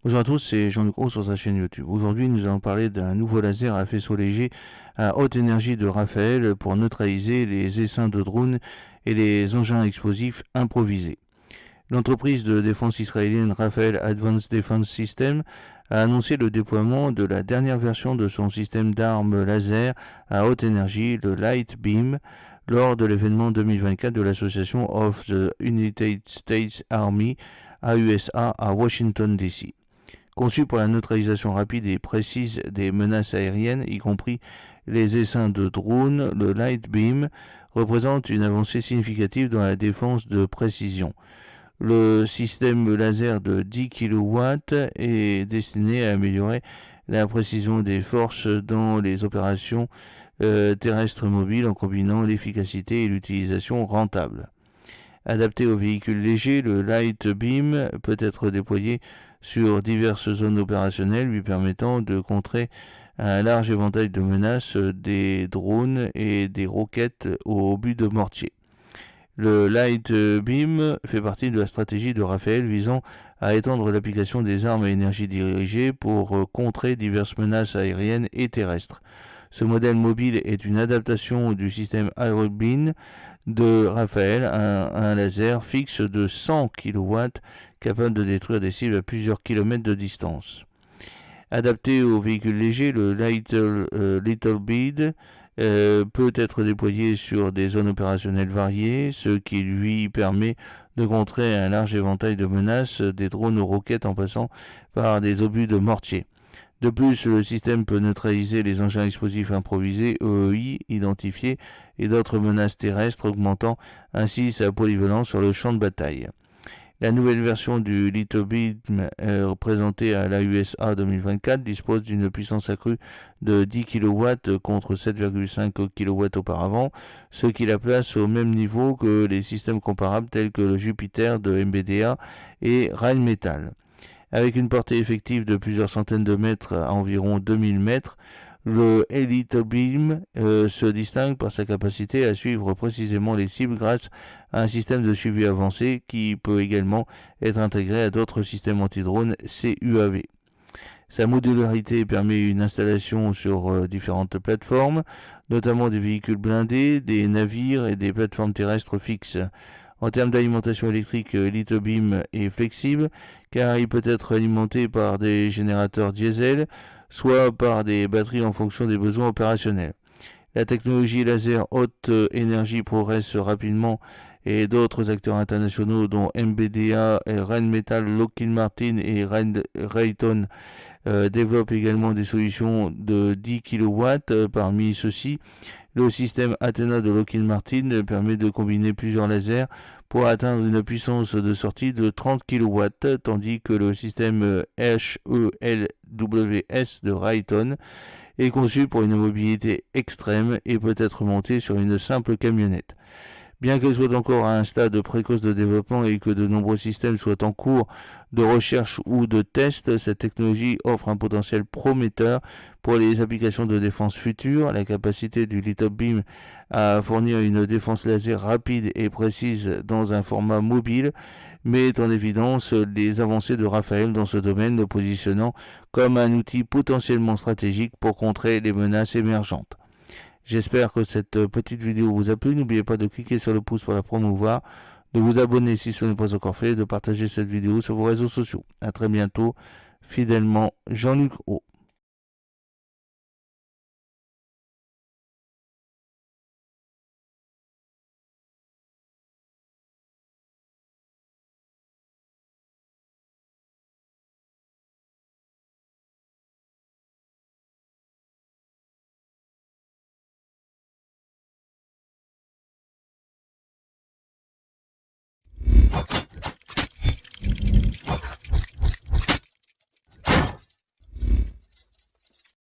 Bonjour à tous, c'est Jean-Luc Roux sur sa chaîne YouTube. Aujourd'hui, nous allons parler d'un nouveau laser à faisceau léger à haute énergie de Rafael pour neutraliser les essaims de drones et les engins explosifs improvisés. L'entreprise de défense israélienne Rafael Advanced Defense System a annoncé le déploiement de la dernière version de son système d'armes laser à haute énergie, le Light Beam, lors de l'événement 2024 de l'Association of the United States Army, AUSA, à Washington DC. Conçu pour la neutralisation rapide et précise des menaces aériennes, y compris les essaims de drones, le Light Beam représente une avancée significative dans la défense de précision. Le système laser de 10 kW est destiné à améliorer la précision des forces dans les opérations terrestres mobiles en combinant l'efficacité et l'utilisation rentable. Adapté aux véhicules légers, le Light Beam peut être déployé sur diverses zones opérationnelles, lui permettant de contrer un large éventail de menaces des drones et des roquettes au but de mortier. Le Light Beam fait partie de la stratégie de Rafael visant à étendre l'application des armes à énergie dirigée pour contrer diverses menaces aériennes et terrestres. Ce modèle mobile est une adaptation du système Aerobeam de Rafael, un laser fixe de 100 kW capable de détruire des cibles à plusieurs kilomètres de distance. Adapté aux véhicules légers, le Little Bead peut être déployé sur des zones opérationnelles variées, ce qui lui permet de contrer un large éventail de menaces, des drones aux roquettes en passant par des obus de mortier. De plus, le système peut neutraliser les engins explosifs improvisés EEI identifiés et d'autres menaces terrestres, augmentant ainsi sa polyvalence sur le champ de bataille. La nouvelle version du Little Beam présentée à l'AUSA 2024 dispose d'une puissance accrue de 10 kW contre 7,5 kW auparavant, ce qui la place au même niveau que les systèmes comparables tels que le Jupiter de MBDA et Rheinmetall. Avec une portée effective de plusieurs centaines de mètres à environ 2000 mètres, le Little Beam se distingue par sa capacité à suivre précisément les cibles grâce à un système de suivi avancé qui peut également être intégré à d'autres systèmes anti-drones CUAV. Sa modularité permet une installation sur différentes plateformes, notamment des véhicules blindés, des navires et des plateformes terrestres fixes. En termes d'alimentation électrique, Little Beam est flexible car il peut être alimenté par des générateurs diesel, soit par des batteries en fonction des besoins opérationnels. La technologie laser haute énergie progresse rapidement et d'autres acteurs internationaux dont MBDA, Rheinmetall, Lockheed Martin et Raytheon développent également des solutions de 10 kW. Parmi ceux-ci, le système Athena de Lockheed Martin permet de combiner plusieurs lasers pour atteindre une puissance de sortie de 30 kW, tandis que le système HELWS de Raytheon est conçu pour une mobilité extrême et peut être monté sur une simple camionnette. Bien qu'elle soit encore à un stade précoce de développement et que de nombreux systèmes soient en cours de recherche ou de test, cette technologie offre un potentiel prometteur pour les applications de défense futures. La capacité du Little Beam à fournir une défense laser rapide et précise dans un format mobile met en évidence les avancées de Rafael dans ce domaine, le positionnant comme un outil potentiellement stratégique pour contrer les menaces émergentes. J'espère que cette petite vidéo vous a plu. N'oubliez pas de cliquer sur le pouce pour la promouvoir, de vous abonner si ce n'est pas encore fait, et de partager cette vidéo sur vos réseaux sociaux. A très bientôt, fidèlement Jean-Luc Roux.